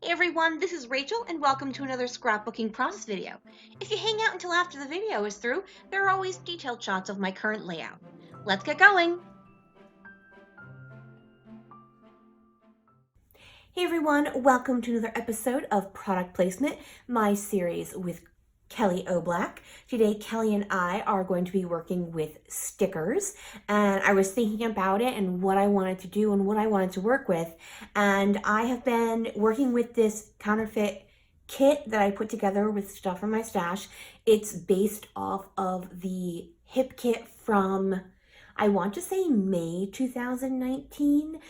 Hey everyone, this is Rachel and welcome to another scrapbooking process video. If you hang out until after the video is through, there are always detailed shots of my current layout. Let's get going! Hey everyone, welcome to another episode of Product Placement, my series with Kelly O'Black. Today, Kelly and I are going to be working with stickers, and I was thinking about it and what I wanted to do and what I wanted to work with, and I have been working with this counterfeit kit that I put together with stuff from my stash. It's based off of the hip kit from, I want to say May 2019,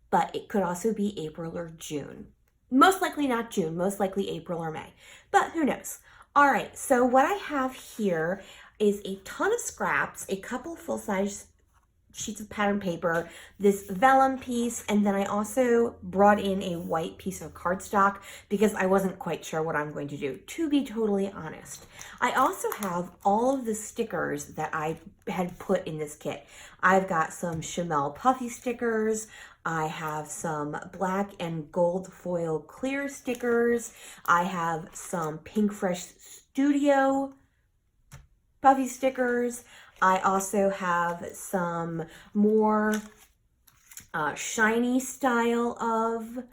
but it could also be April or June. Most likely not June, most likely April or May, but who knows. All right, so what I have here is a ton of scraps, a couple full-size sheets of pattern paper, this vellum piece, and then I also brought in a white piece of cardstock because I wasn't quite sure what I'm going to do, to be totally honest. I also have all of the stickers that I had put in this kit. I've got some Chamel puffy stickers, I have some black and gold foil clear stickers, I have some Pink Fresh Studio puffy stickers. I also have some more shiny style of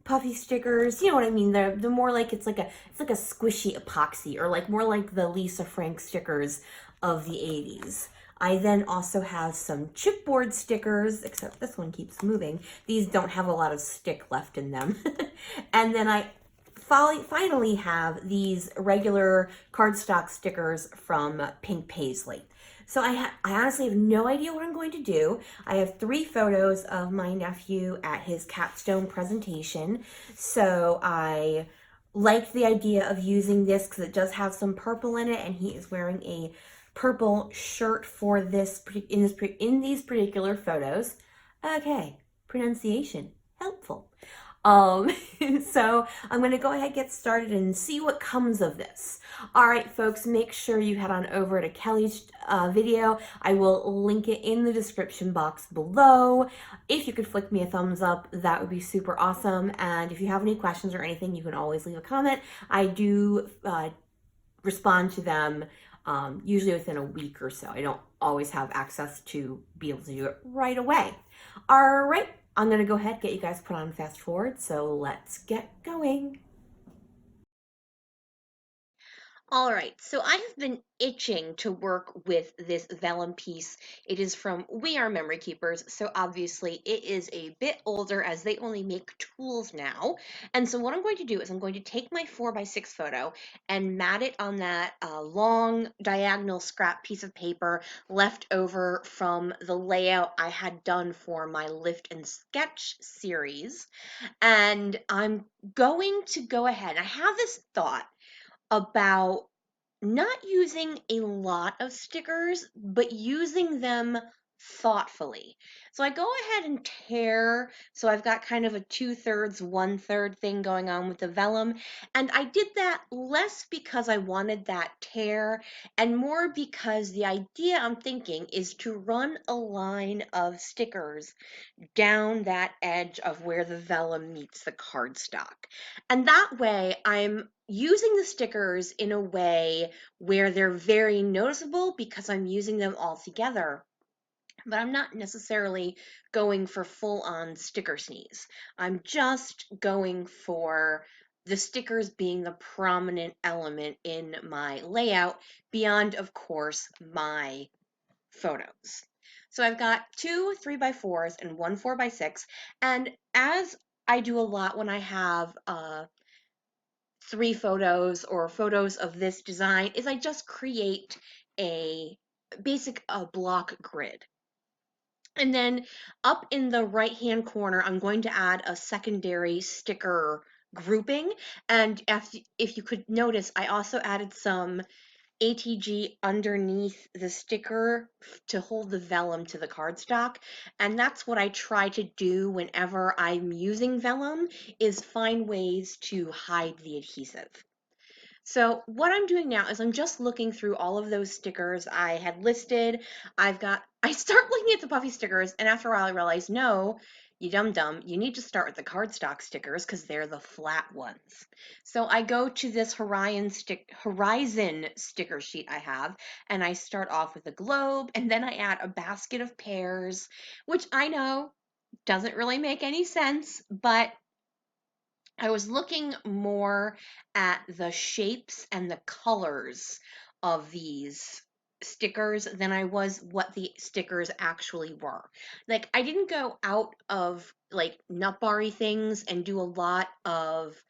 puffy stickers. You know what I mean? The more like it's like a squishy epoxy, or like more like the Lisa Frank stickers of the 80s. I then also have some chipboard stickers, except this one keeps moving. These don't have a lot of stick left in them. And then I finally have these regular cardstock stickers from Pink Paisley. So I honestly have no idea what I'm going to do. I have 3 photos of my nephew at his Capstone presentation. So I like the idea of using this because it does have some purple in it, and he is wearing a purple shirt for this in these particular photos. Okay, pronunciation helpful. Um, so I'm going to go ahead and get started and see what comes of this. All right, folks, make sure you head on over to Kelly's video. I will link it in the description box below. If you could flick me a thumbs up, that would be super awesome. And if you have any questions or anything, you can always leave a comment. I do respond to them usually within a week or so. I don't always have access to be able to do it right away. All right, I'm gonna go ahead and get you guys put on fast forward, so let's get going. Alright, so I have been itching to work with this vellum piece. It is from We Are Memory Keepers, so obviously it is a bit older as they only make tools now. And so what I'm going to do is I'm going to take my 4x6 photo and mat it on that long diagonal scrap piece of paper left over from the layout I had done for my Lift and Sketch series. And I'm going to go ahead. I have this thought about not using a lot of stickers, but using them thoughtfully. So I go ahead and tear. So I've got kind of a 2/3, 1/3 thing going on with the vellum. And I did that less because I wanted that tear and more because the idea I'm thinking is to run a line of stickers down that edge of where the vellum meets the cardstock. And that way I'm using the stickers in a way where they're very noticeable because I'm using them all together. But I'm not necessarily going for full on sticker sneeze. I'm just going for the stickers being the prominent element in my layout, beyond, of course, my photos. So I've got 2 3x4s and 1 4x6. And as I do a lot when I have 3 photos or photos of this design, is I just create a basic block grid. And then up in the right hand corner, I'm going to add a secondary sticker grouping. And if you could notice, I also added some ATG underneath the sticker to hold the vellum to the cardstock. And that's what I try to do whenever I'm using vellum, is find ways to hide the adhesive. So what I'm doing now is I'm just looking through all of those stickers I had listed. I start looking at the puffy stickers, and after a while I realized, no, you dum-dum, you need to start with the cardstock stickers because they're the flat ones. So I go to this Horizon sticker sheet I have, and I start off with a globe, and then I add a basket of pears, which I know doesn't really make any sense, but I was looking more at the shapes and the colors of these stickers than I was what the stickers actually were. Like, I didn't go out of like nutbary things and do a lot of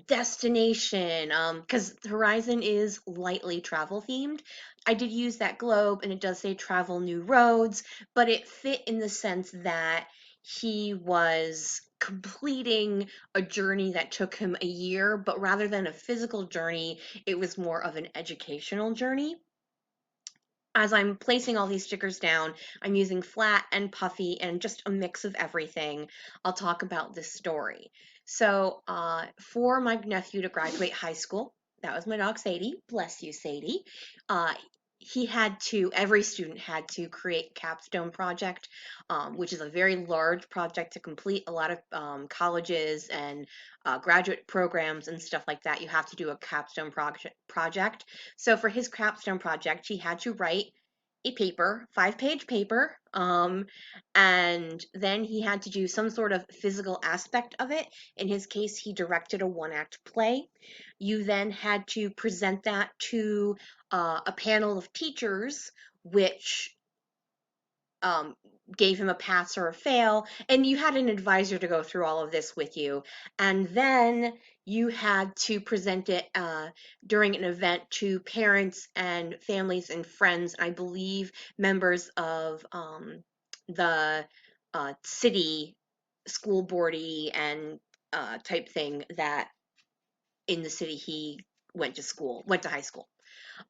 destination, because Horizon is lightly travel themed. I did use that globe and it does say travel new roads, but it fit in the sense that he was completing a journey that took him a year, but rather than a physical journey, it was more of an educational journey. As I'm placing all these stickers down, I'm using flat and puffy and just a mix of everything. I'll talk about this story. So, for my nephew to graduate high school, that was my dog Sadie. Bless you, Sadie. Uh, every student had to create Capstone project, which is a very large project to complete. A lot of colleges and graduate programs and stuff like that, you have to do a Capstone project. So for his capstone project, he had to write a paper, 5-page paper, and then he had to do some sort of physical aspect of it. In his case, he directed a one-act play. You then had to present that to a panel of teachers, which um, gave him a pass or a fail, and you had an advisor to go through all of this with you. And then you had to present it during an event to parents and families and friends, I believe members of the city school boardy and type thing that in the city he went to high school.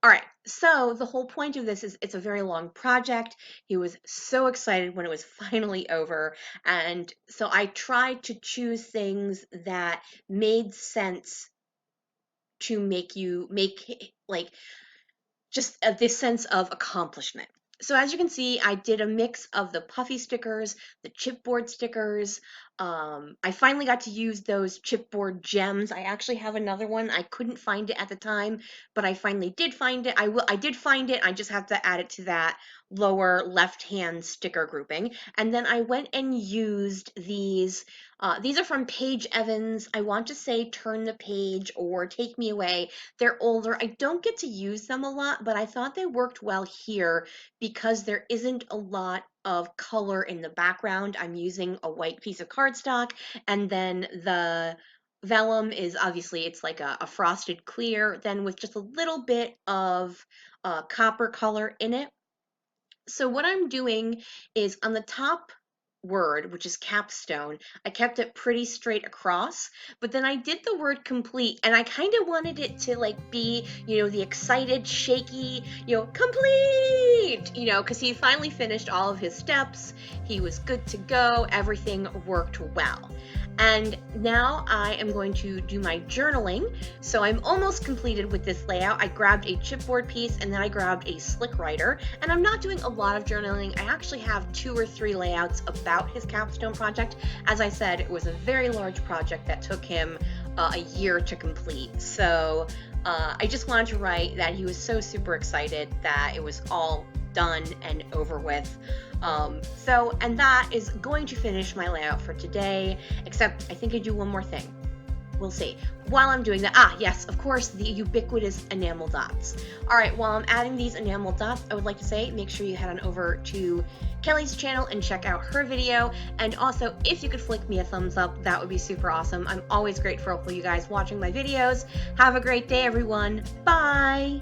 All right, so the whole point of this is it's a very long project. He was so excited when it was finally over. And so I tried to choose things that made sense to make like just this sense of accomplishment. So as you can see, I did a mix of the puffy stickers, the chipboard stickers. I finally got to use those chipboard gems. I actually have another one. I couldn't find it at the time, but I finally did find it. I did find it. I just have to add it to that lower left-hand sticker grouping. And then I went and used these. These are from Paige Evans. I want to say Turn the Page or Take Me Away. They're older. I don't get to use them a lot, but I thought they worked well here because there isn't a lot of color in the background. I'm using a white piece of cardstock, and then the vellum is obviously it's like a frosted clear, then with just a little bit of copper color in it. So what I'm doing is on the top word, which is capstone, I kept it pretty straight across, but then I did the word complete and I kind of wanted it to like be, the excited, shaky, complete, because he finally finished all of his steps. He was good to go. Everything worked well. And now I am going to do my journaling. So I'm almost completed with this layout. I grabbed a chipboard piece and then I grabbed a slick writer. And I'm not doing a lot of journaling. I actually have 2 or 3 layouts about his capstone project. As I said, it was a very large project that took him a year to complete. So I just wanted to write that he was so super excited that it was all done and over with. And that is going to finish my layout for today, except I think I do one more thing. We'll see. While I'm doing that, yes, of course, the ubiquitous enamel dots. All right, while I'm adding these enamel dots, I would like to say, make sure you head on over to Kelly's channel and check out her video. And also, if you could flick me a thumbs up, that would be super awesome. I'm always grateful for you guys watching my videos. Have a great day, everyone. Bye.